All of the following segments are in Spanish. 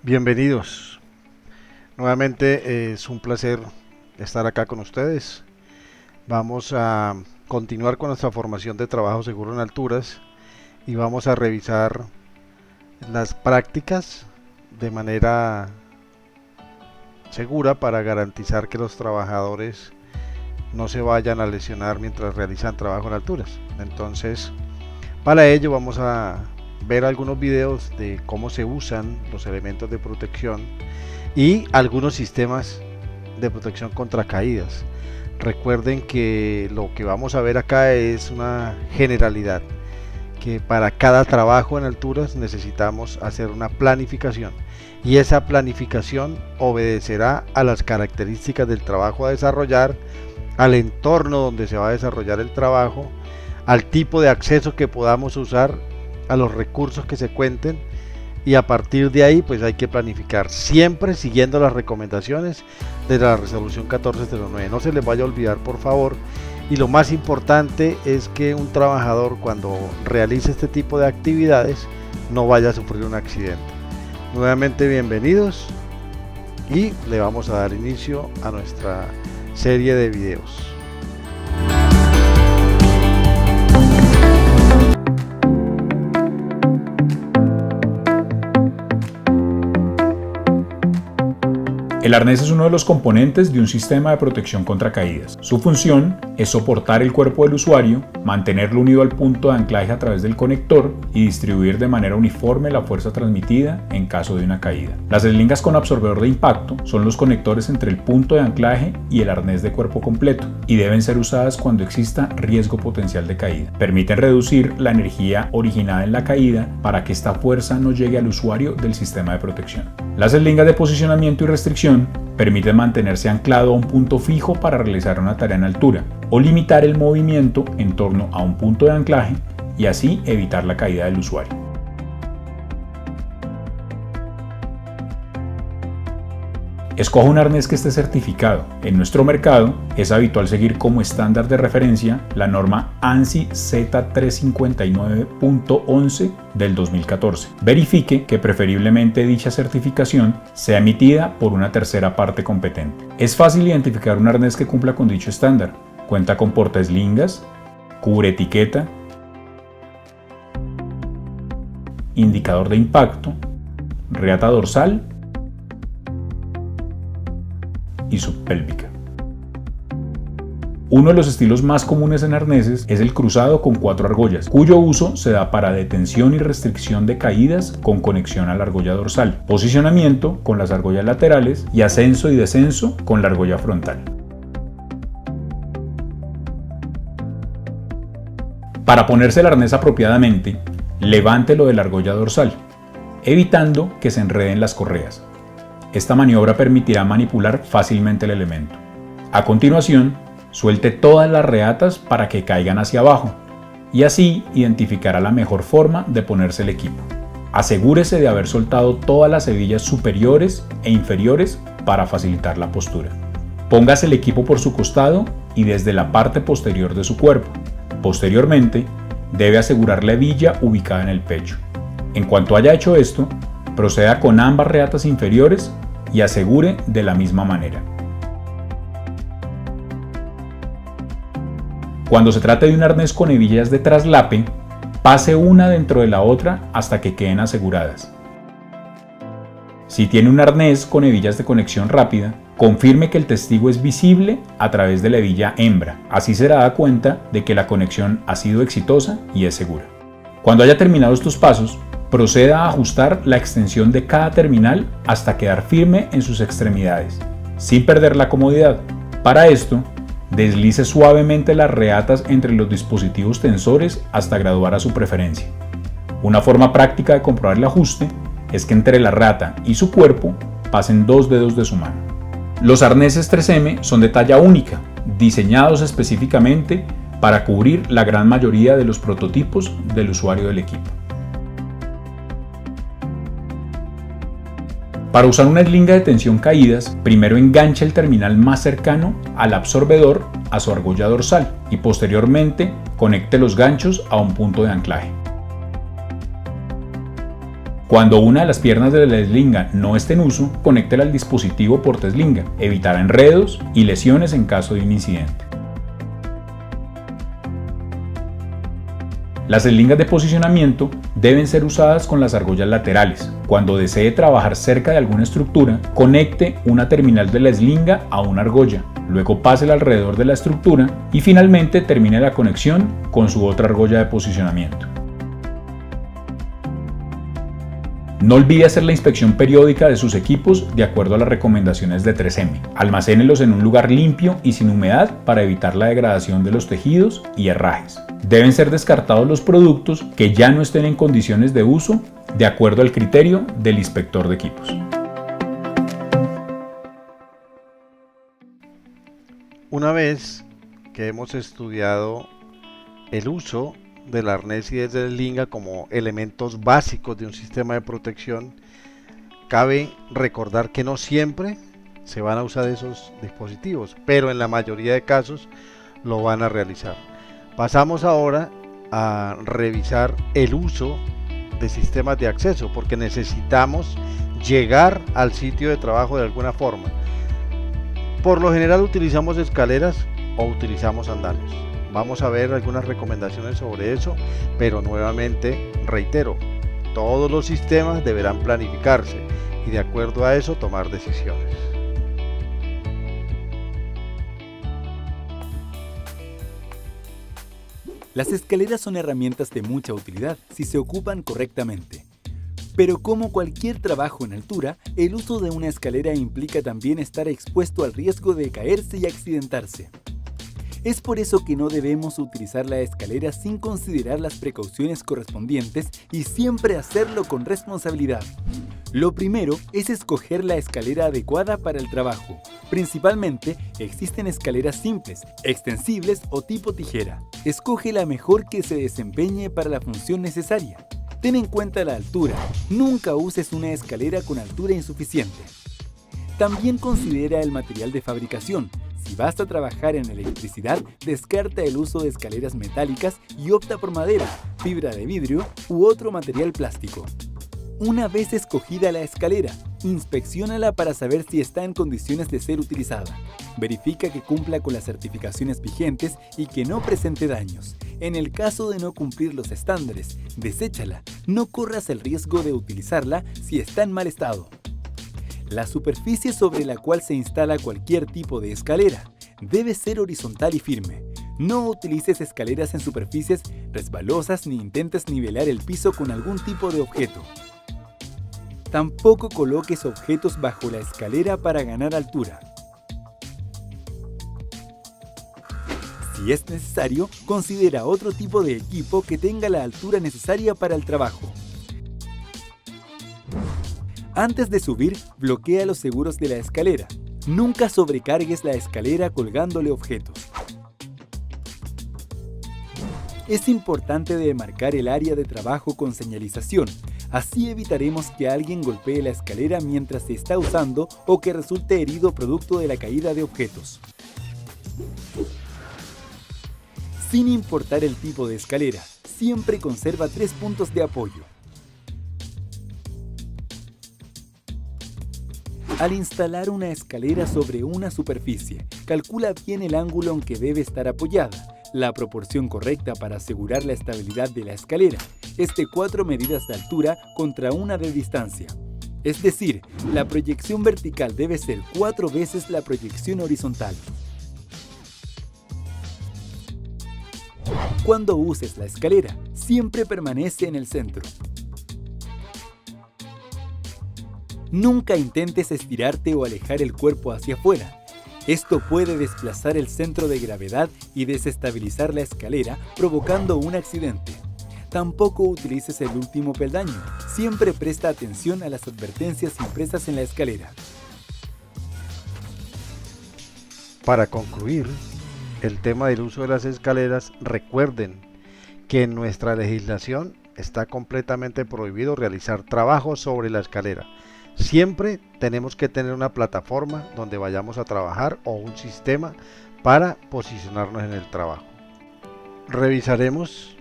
Bienvenidos. Nuevamente es un placer estar acá con ustedes. Vamos a continuar con nuestra formación de trabajo seguro en alturas y vamos a revisar las prácticas de manera segura para garantizar que los trabajadores no se vayan a lesionar mientras realizan trabajo en alturas. Entonces, para ello vamos a ver algunos videos de cómo se usan los elementos de protección y algunos sistemas de protección contra caídas. Recuerden que lo que vamos a ver acá es una generalidad, que para cada trabajo en alturas necesitamos hacer una planificación y esa planificación obedecerá a las características del trabajo a desarrollar, al entorno donde se va a desarrollar el trabajo, al tipo de acceso que podamos usar, a los recursos que se cuenten, y a partir de ahí pues hay que planificar siempre siguiendo las recomendaciones de la resolución 1409. No se les vaya a olvidar, por favor. Y lo más importante es que un trabajador, cuando realice este tipo de actividades, no vaya a sufrir un accidente. Nuevamente bienvenidos y le vamos a dar inicio a nuestra serie de videos. El arnés es uno de los componentes de un sistema de protección contra caídas. Su función es soportar el cuerpo del usuario, mantenerlo unido al punto de anclaje a través del conector y distribuir de manera uniforme la fuerza transmitida en caso de una caída. Las eslingas con absorbedor de impacto son los conectores entre el punto de anclaje y el arnés de cuerpo completo y deben ser usadas cuando exista riesgo potencial de caída. Permiten reducir la energía originada en la caída para que esta fuerza no llegue al usuario del sistema de protección. Las eslingas de posicionamiento y restricción permiten mantenerse anclado a un punto fijo para realizar una tarea en altura o limitar el movimiento en torno a un punto de anclaje y así evitar la caída del usuario. Escoja un arnés que esté certificado. En nuestro mercado es habitual seguir como estándar de referencia la norma ANSI Z359.11 del 2014. Verifique que preferiblemente dicha certificación sea emitida por una tercera parte competente. Es fácil identificar un arnés que cumpla con dicho estándar. Cuenta con portaeslingas, cubre etiqueta, indicador de impacto, reata dorsal y subpélvica. Uno de los estilos más comunes en arneses es el cruzado con 4 argollas, cuyo uso se da para detención y restricción de caídas con conexión a la argolla dorsal, posicionamiento con las argollas laterales y ascenso y descenso con la argolla frontal. Para ponerse el arnés apropiadamente, levántelo de la argolla dorsal, evitando que se enreden las correas. Esta maniobra permitirá manipular fácilmente el elemento. A continuación, suelte todas las reatas para que caigan hacia abajo y así identificará la mejor forma de ponerse el equipo. Asegúrese de haber soltado todas las hebillas superiores e inferiores para facilitar la postura. Póngase el equipo por su costado y desde la parte posterior de su cuerpo. Posteriormente, debe asegurar la hebilla ubicada en el pecho. En cuanto haya hecho esto, proceda con ambas reatas inferiores y asegure de la misma manera. Cuando se trate de un arnés con hebillas de traslape, pase una dentro de la otra hasta que queden aseguradas. Si tiene un arnés con hebillas de conexión rápida, confirme que el testigo es visible a través de la hebilla hembra. Así se dará cuenta de que la conexión ha sido exitosa y es segura. Cuando haya terminado estos pasos, proceda a ajustar la extensión de cada terminal hasta quedar firme en sus extremidades, sin perder la comodidad. Para esto, deslice suavemente las reatas entre los dispositivos tensores hasta graduar a su preferencia. Una forma práctica de comprobar el ajuste es que entre la reata y su cuerpo pasen 2 dedos de su mano. Los arneses 3M son de talla única, diseñados específicamente para cubrir la gran mayoría de los prototipos del usuario del equipo. Para usar una eslinga de tensión caídas, primero enganche el terminal más cercano al absorbedor a su argolla dorsal y posteriormente conecte los ganchos a un punto de anclaje. Cuando una de las piernas de la deslinga no esté en uso, conéctela al dispositivo por deslinga. Evitará enredos y lesiones en caso de un incidente. Las deslingas de posicionamiento deben ser usadas con las argollas laterales. Cuando desee trabajar cerca de alguna estructura, conecte una terminal de la deslinga a una argolla, luego pásela alrededor de la estructura y finalmente termine la conexión con su otra argolla de posicionamiento. No olvide hacer la inspección periódica de sus equipos de acuerdo a las recomendaciones de 3M. Almacénelos en un lugar limpio y sin humedad para evitar la degradación de los tejidos y herrajes. Deben ser descartados los productos que ya no estén en condiciones de uso de acuerdo al criterio del inspector de equipos. Una vez que hemos estudiado el uso del arnés y de deslinga como elementos básicos de un sistema de protección, cabe recordar que no siempre se van a usar esos dispositivos, pero en la mayoría de casos lo van a realizar. Pasamos ahora a revisar el uso de sistemas de acceso, porque necesitamos llegar al sitio de trabajo de alguna forma. Por lo general utilizamos escaleras o utilizamos andamios. Vamos a ver algunas recomendaciones sobre eso, pero nuevamente reitero, todos los sistemas deberán planificarse y de acuerdo a eso tomar decisiones. Las escaleras son herramientas de mucha utilidad si se ocupan correctamente. Pero como cualquier trabajo en altura, el uso de una escalera implica también estar expuesto al riesgo de caerse y accidentarse. Es por eso que no debemos utilizar la escalera sin considerar las precauciones correspondientes y siempre hacerlo con responsabilidad. Lo primero es escoger la escalera adecuada para el trabajo. Principalmente, existen escaleras simples, extensibles o tipo tijera. Escoge la mejor que se desempeñe para la función necesaria. Ten en cuenta la altura. Nunca uses una escalera con altura insuficiente. También considera el material de fabricación. Si vas a trabajar en electricidad, descarta el uso de escaleras metálicas y opta por madera, fibra de vidrio u otro material plástico. Una vez escogida la escalera, inspecciónala para saber si está en condiciones de ser utilizada. Verifica que cumpla con las certificaciones vigentes y que no presente daños. En el caso de no cumplir los estándares, deséchala. No corras el riesgo de utilizarla si está en mal estado. La superficie sobre la cual se instala cualquier tipo de escalera debe ser horizontal y firme. No utilices escaleras en superficies resbalosas ni intentes nivelar el piso con algún tipo de objeto. Tampoco coloques objetos bajo la escalera para ganar altura. Si es necesario, considera otro tipo de equipo que tenga la altura necesaria para el trabajo. Antes de subir, bloquea los seguros de la escalera. Nunca sobrecargues la escalera colgándole objetos. Es importante demarcar el área de trabajo con señalización. Así evitaremos que alguien golpee la escalera mientras se está usando o que resulte herido producto de la caída de objetos. Sin importar el tipo de escalera, siempre conserva 3 puntos de apoyo. Al instalar una escalera sobre una superficie, calcula bien el ángulo en que debe estar apoyada. La proporción correcta para asegurar la estabilidad de la escalera es de 4 medidas de altura contra 1 de distancia. Es decir, la proyección vertical debe ser 4 veces la proyección horizontal. Cuando uses la escalera, siempre permanece en el centro. Nunca intentes estirarte o alejar el cuerpo hacia afuera. Esto puede desplazar el centro de gravedad y desestabilizar la escalera, provocando un accidente. Tampoco utilices el último peldaño. Siempre presta atención a las advertencias impresas en la escalera. Para concluir el tema del uso de las escaleras, recuerden que en nuestra legislación está completamente prohibido realizar trabajo sobre la escalera. Siempre tenemos que tener una plataforma donde vayamos a trabajar o un sistema para posicionarnos en el trabajo. Revisaremos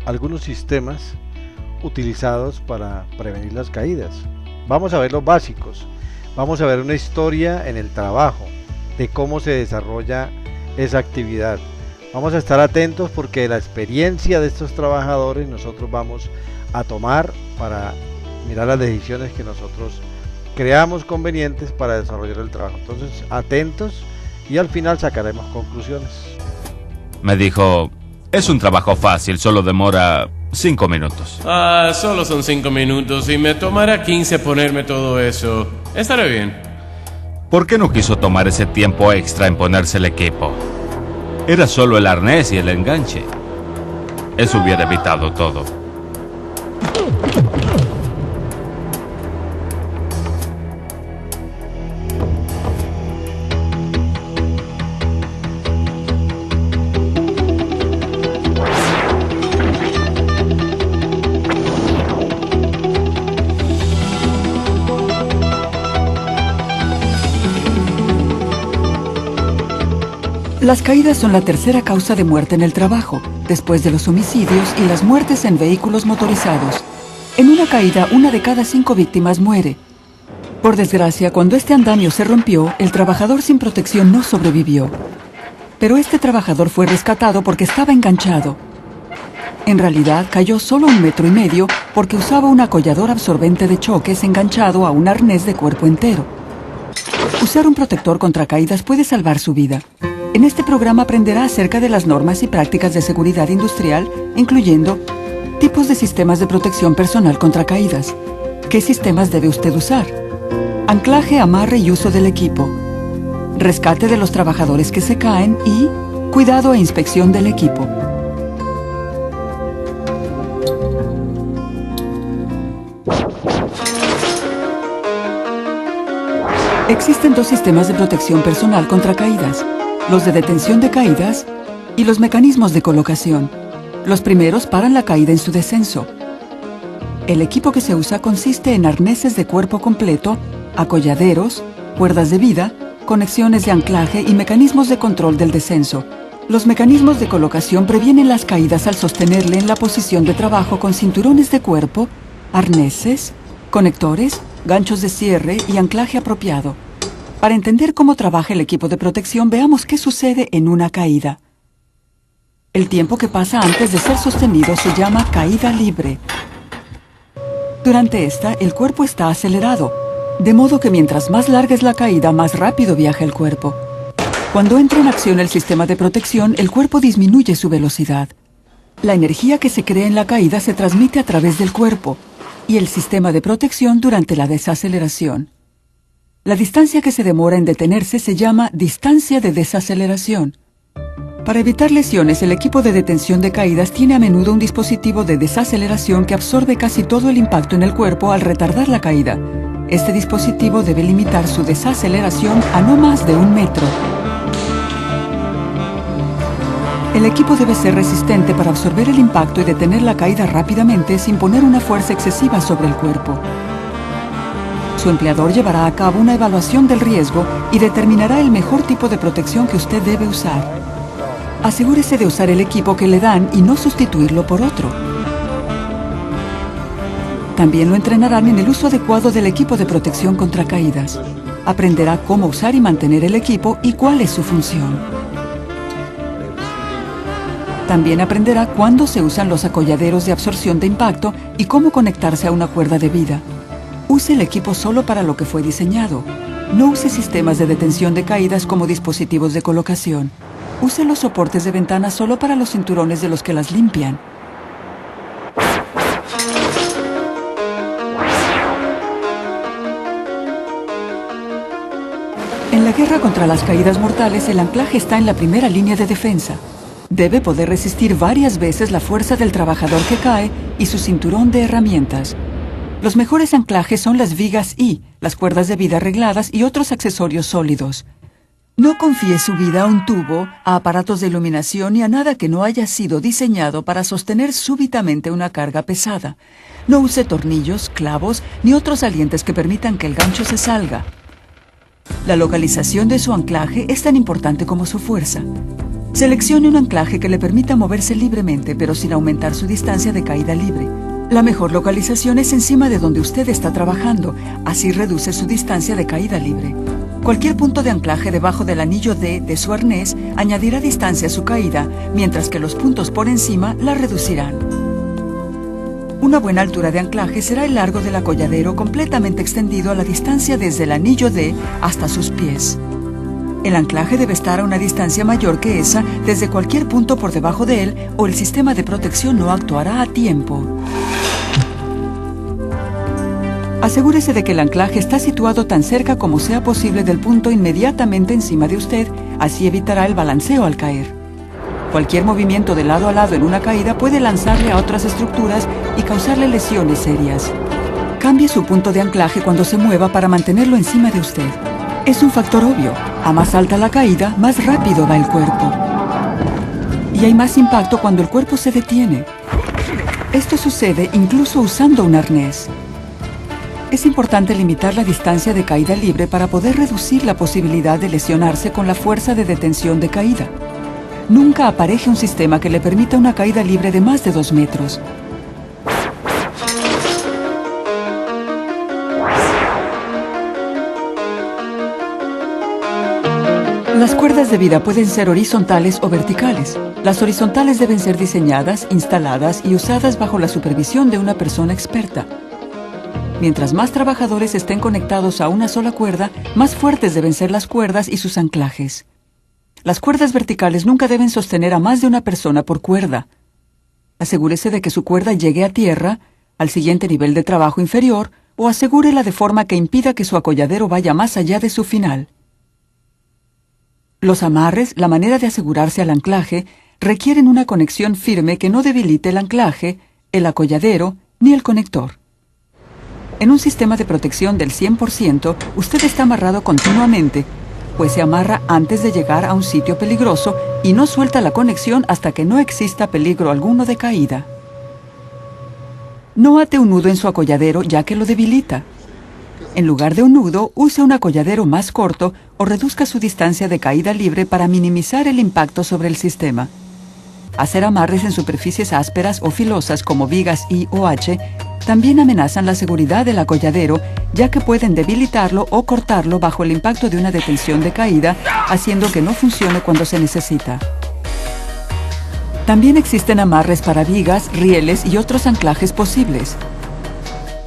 algunos sistemas utilizados para prevenir las caídas. Vamos a ver los básicos, vamos a ver una historia en el trabajo, de cómo se desarrolla esa actividad. Vamos a estar atentos porque la experiencia de estos trabajadores nosotros vamos a tomar para mirar las decisiones que nosotros creamos convenientes para desarrollar el trabajo. Entonces, atentos y al final sacaremos conclusiones. Me dijo, es un trabajo fácil, solo demora 5 minutos. Solo son 5 minutos y me tomará 15 ponerme todo eso. Estaré bien. ¿Por qué no quiso tomar ese tiempo extra en ponerse el equipo? Era solo el arnés y el enganche. Eso hubiera evitado todo. Las caídas son la tercera causa de muerte en el trabajo, después de los homicidios y las muertes en vehículos motorizados. En una caída, 1 de cada 5 víctimas muere. Por desgracia, cuando este andamio se rompió, el trabajador sin protección no sobrevivió. Pero este trabajador fue rescatado porque estaba enganchado. En realidad, cayó solo 1,5 metros porque usaba un acollador absorbente de choques enganchado a un arnés de cuerpo entero. Usar un protector contra caídas puede salvar su vida. En este programa aprenderá acerca de las normas y prácticas de seguridad industrial, incluyendo tipos de sistemas de protección personal contra caídas, qué sistemas debe usted usar, anclaje, amarre y uso del equipo, rescate de los trabajadores que se caen y cuidado e inspección del equipo. Existen 2 sistemas de protección personal contra caídas: los de detención de caídas y los mecanismos de colocación. Los primeros paran la caída en su descenso. El equipo que se usa consiste en arneses de cuerpo completo, acolladeros, cuerdas de vida, conexiones de anclaje y mecanismos de control del descenso. Los mecanismos de colocación previenen las caídas al sostenerle en la posición de trabajo con cinturones de cuerpo, arneses, conectores, ganchos de cierre y anclaje apropiado. Para entender cómo trabaja el equipo de protección, veamos qué sucede en una caída. El tiempo que pasa antes de ser sostenido se llama caída libre. Durante esta, el cuerpo está acelerado, de modo que mientras más larga es la caída, más rápido viaja el cuerpo. Cuando entra en acción el sistema de protección, el cuerpo disminuye su velocidad. La energía que se crea en la caída se transmite a través del cuerpo y el sistema de protección durante la desaceleración. La distancia que se demora en detenerse se llama distancia de desaceleración. Para evitar lesiones, el equipo de detención de caídas tiene a menudo un dispositivo de desaceleración que absorbe casi todo el impacto en el cuerpo al retardar la caída. Este dispositivo debe limitar su desaceleración a no más de 1 metro. El equipo debe ser resistente para absorber el impacto y detener la caída rápidamente sin poner una fuerza excesiva sobre el cuerpo. Su empleador llevará a cabo una evaluación del riesgo y determinará el mejor tipo de protección que usted debe usar. Asegúrese de usar el equipo que le dan y no sustituirlo por otro. También lo entrenarán en el uso adecuado del equipo de protección contra caídas. Aprenderá cómo usar y mantener el equipo y cuál es su función. También aprenderá cuándo se usan los acolladeros de absorción de impacto y cómo conectarse a una cuerda de vida. Use el equipo solo para lo que fue diseñado. No use sistemas de detención de caídas como dispositivos de colocación. Use los soportes de ventana solo para los cinturones de los que las limpian. En la guerra contra las caídas mortales, el anclaje está en la primera línea de defensa. Debe poder resistir varias veces la fuerza del trabajador que cae y su cinturón de herramientas. Los mejores anclajes son las vigas y las cuerdas de vida arregladas y otros accesorios sólidos. No confíe su vida a un tubo, a aparatos de iluminación y a nada que no haya sido diseñado para sostener súbitamente una carga pesada. No use tornillos, clavos ni otros salientes que permitan que el gancho se salga. La localización de su anclaje es tan importante como su fuerza. Seleccione un anclaje que le permita moverse libremente, pero sin aumentar su distancia de caída libre. La mejor localización es encima de donde usted está trabajando, así reduce su distancia de caída libre. Cualquier punto de anclaje debajo del anillo D de su arnés añadirá distancia a su caída, mientras que los puntos por encima la reducirán. Una buena altura de anclaje será el largo del acolladero completamente extendido a la distancia desde el anillo D hasta sus pies. El anclaje debe estar a una distancia mayor que esa desde cualquier punto por debajo de él o el sistema de protección no actuará a tiempo. Asegúrese de que el anclaje está situado tan cerca como sea posible del punto inmediatamente encima de usted, así evitará el balanceo al caer. Cualquier movimiento de lado a lado en una caída puede lanzarle a otras estructuras y causarle lesiones serias. Cambie su punto de anclaje cuando se mueva para mantenerlo encima de usted. Es un factor obvio. A más alta la caída, más rápido va el cuerpo. Y hay más impacto cuando el cuerpo se detiene. Esto sucede incluso usando un arnés. Es importante limitar la distancia de caída libre para poder reducir la posibilidad de lesionarse con la fuerza de detención de caída. Nunca apareje un sistema que le permita una caída libre de más de 2 metros. Las cuerdas de vida pueden ser horizontales o verticales. Las horizontales deben ser diseñadas, instaladas y usadas bajo la supervisión de una persona experta. Mientras más trabajadores estén conectados a una sola cuerda, más fuertes deben ser las cuerdas y sus anclajes. Las cuerdas verticales nunca deben sostener a más de una persona por cuerda. Asegúrese de que su cuerda llegue a tierra, al siguiente nivel de trabajo inferior, o asegúrela de forma que impida que su acolladero vaya más allá de su final. Los amarres, la manera de asegurarse al anclaje, requieren una conexión firme que no debilite el anclaje, el acolladero ni el conector. En un sistema de protección del 100%, usted está amarrado continuamente, pues se amarra antes de llegar a un sitio peligroso y no suelta la conexión hasta que no exista peligro alguno de caída. No ate un nudo en su acolladero ya que lo debilita. En lugar de un nudo, use un acolladero más corto o reduzca su distancia de caída libre para minimizar el impacto sobre el sistema. Hacer amarres en superficies ásperas o filosas como vigas I o H también amenazan la seguridad del acolladero, ya que pueden debilitarlo o cortarlo bajo el impacto de una detención de caída, haciendo que no funcione cuando se necesita. También existen amarres para vigas, rieles y otros anclajes posibles.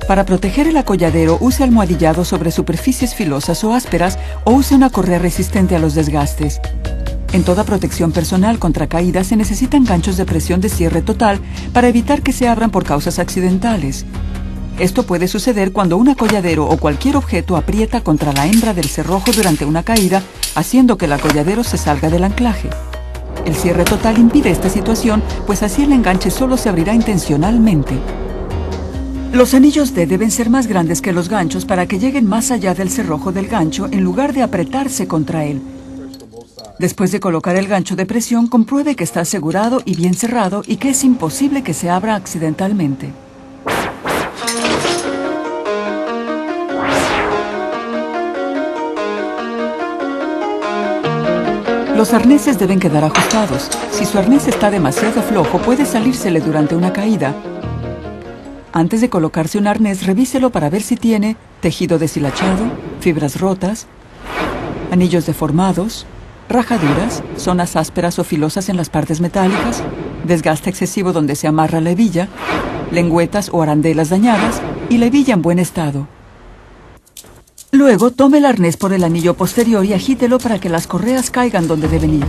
Para proteger el acolladero, use almohadillado sobre superficies filosas o ásperas o use una correa resistente a los desgastes. En toda protección personal contra caídas se necesitan ganchos de presión de cierre total para evitar que se abran por causas accidentales. Esto puede suceder cuando un acolladero o cualquier objeto aprieta contra la hembra del cerrojo durante una caída, haciendo que el acolladero se salga del anclaje. El cierre total impide esta situación, pues así el enganche solo se abrirá intencionalmente. Los anillos D deben ser más grandes que los ganchos para que lleguen más allá del cerrojo del gancho en lugar de apretarse contra él. Después de colocar el gancho de presión, compruebe que está asegurado y bien cerrado y que es imposible que se abra accidentalmente. Los arneses deben quedar ajustados. Si su arnés está demasiado flojo, puede salírsele durante una caída. Antes de colocarse un arnés, revíselo para ver si tiene tejido deshilachado, fibras rotas, anillos deformados, rajaduras, zonas ásperas o filosas en las partes metálicas, desgaste excesivo donde se amarra la hebilla, lengüetas o arandelas dañadas y la hebilla en buen estado. Luego, tome el arnés por el anillo posterior y agítelo para que las correas caigan donde deben ir.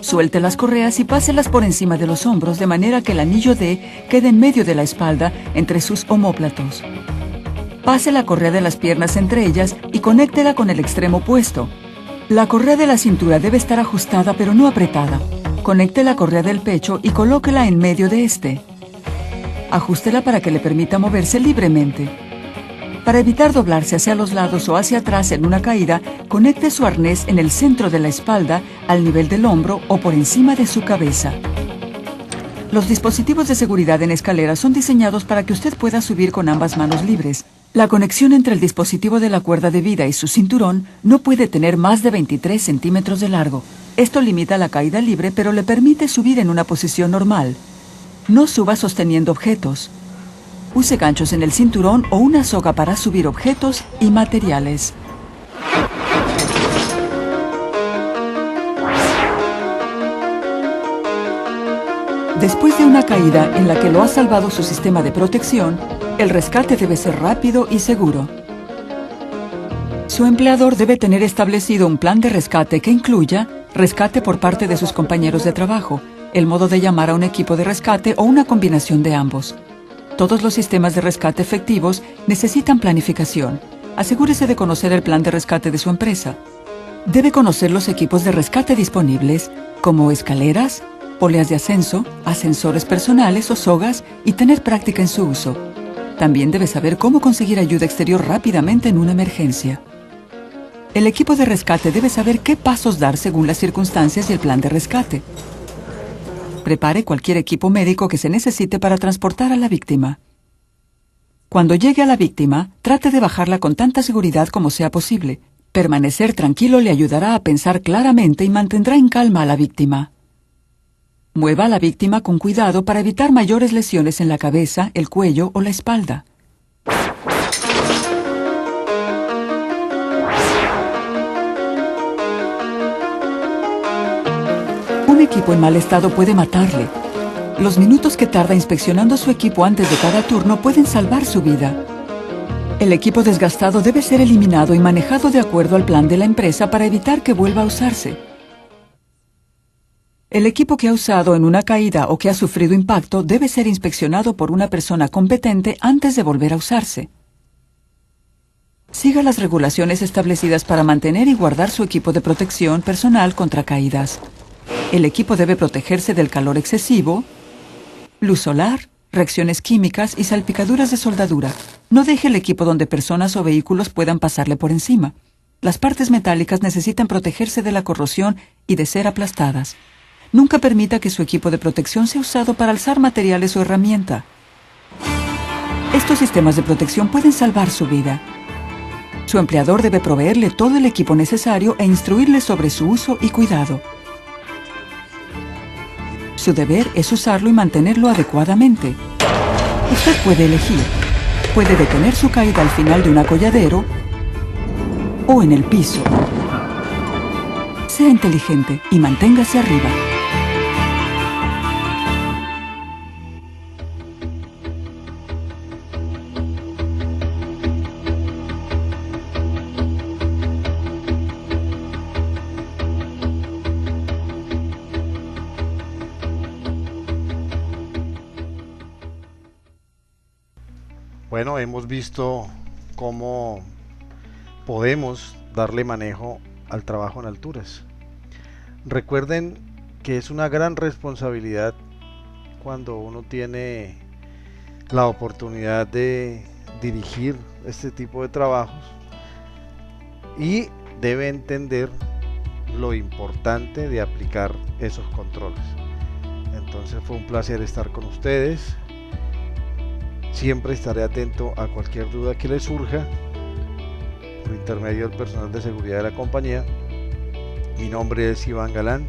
Suelte las correas y páselas por encima de los hombros de manera que el anillo D quede en medio de la espalda entre sus omóplatos. Pase la correa de las piernas entre ellas y conéctela con el extremo opuesto. La correa de la cintura debe estar ajustada pero no apretada. Conecte la correa del pecho y colóquela en medio de este. Ajústela para que le permita moverse libremente. Para evitar doblarse hacia los lados o hacia atrás en una caída, conecte su arnés en el centro de la espalda, al nivel del hombro o por encima de su cabeza. Los dispositivos de seguridad en escaleras son diseñados para que usted pueda subir con ambas manos libres. La conexión entre el dispositivo de la cuerda de vida y su cinturón no puede tener más de 23 centímetros de largo. Esto limita la caída libre, pero le permite subir en una posición normal. No suba sosteniendo objetos. Use ganchos en el cinturón o una soga para subir objetos y materiales. Después de una caída en la que lo ha salvado su sistema de protección, el rescate debe ser rápido y seguro. Su empleador debe tener establecido un plan de rescate que incluya rescate por parte de sus compañeros de trabajo, el modo de llamar a un equipo de rescate o una combinación de ambos. Todos los sistemas de rescate efectivos necesitan planificación. Asegúrese de conocer el plan de rescate de su empresa. Debe conocer los equipos de rescate disponibles, como escaleras, poleas de ascenso, ascensores personales o sogas, y tener práctica en su uso. También debe saber cómo conseguir ayuda exterior rápidamente en una emergencia. El equipo de rescate debe saber qué pasos dar según las circunstancias y el plan de rescate. Prepare cualquier equipo médico que se necesite para transportar a la víctima. Cuando llegue a la víctima, trate de bajarla con tanta seguridad como sea posible. Permanecer tranquilo le ayudará a pensar claramente y mantendrá en calma a la víctima. Mueva a la víctima con cuidado para evitar mayores lesiones en la cabeza, el cuello o la espalda. Un equipo en mal estado puede matarle. Los minutos que tarda inspeccionando su equipo antes de cada turno pueden salvar su vida. El equipo desgastado debe ser eliminado y manejado de acuerdo al plan de la empresa para evitar que vuelva a usarse. El equipo que ha usado en una caída o que ha sufrido impacto debe ser inspeccionado por una persona competente antes de volver a usarse. Siga las regulaciones establecidas para mantener y guardar su equipo de protección personal contra caídas. El equipo debe protegerse del calor excesivo, luz solar, reacciones químicas y salpicaduras de soldadura. No deje el equipo donde personas o vehículos puedan pasarle por encima. Las partes metálicas necesitan protegerse de la corrosión y de ser aplastadas. Nunca permita que su equipo de protección sea usado para alzar materiales o herramienta. Estos sistemas de protección pueden salvar su vida. Su empleador debe proveerle todo el equipo necesario e instruirle sobre su uso y cuidado. Su deber es usarlo y mantenerlo adecuadamente. Usted puede elegir. Puede detener su caída al final de un acolladero o en el piso. Sea inteligente y manténgase arriba. Bueno, hemos visto cómo podemos darle manejo al trabajo en alturas. Recuerden que es una gran responsabilidad cuando uno tiene la oportunidad de dirigir este tipo de trabajos y debe entender lo importante de aplicar esos controles. Entonces fue un placer estar con ustedes. Siempre estaré atento a cualquier duda que les surja por intermedio del personal de seguridad de la compañía. Mi nombre es Iván Galán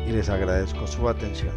y les agradezco su atención.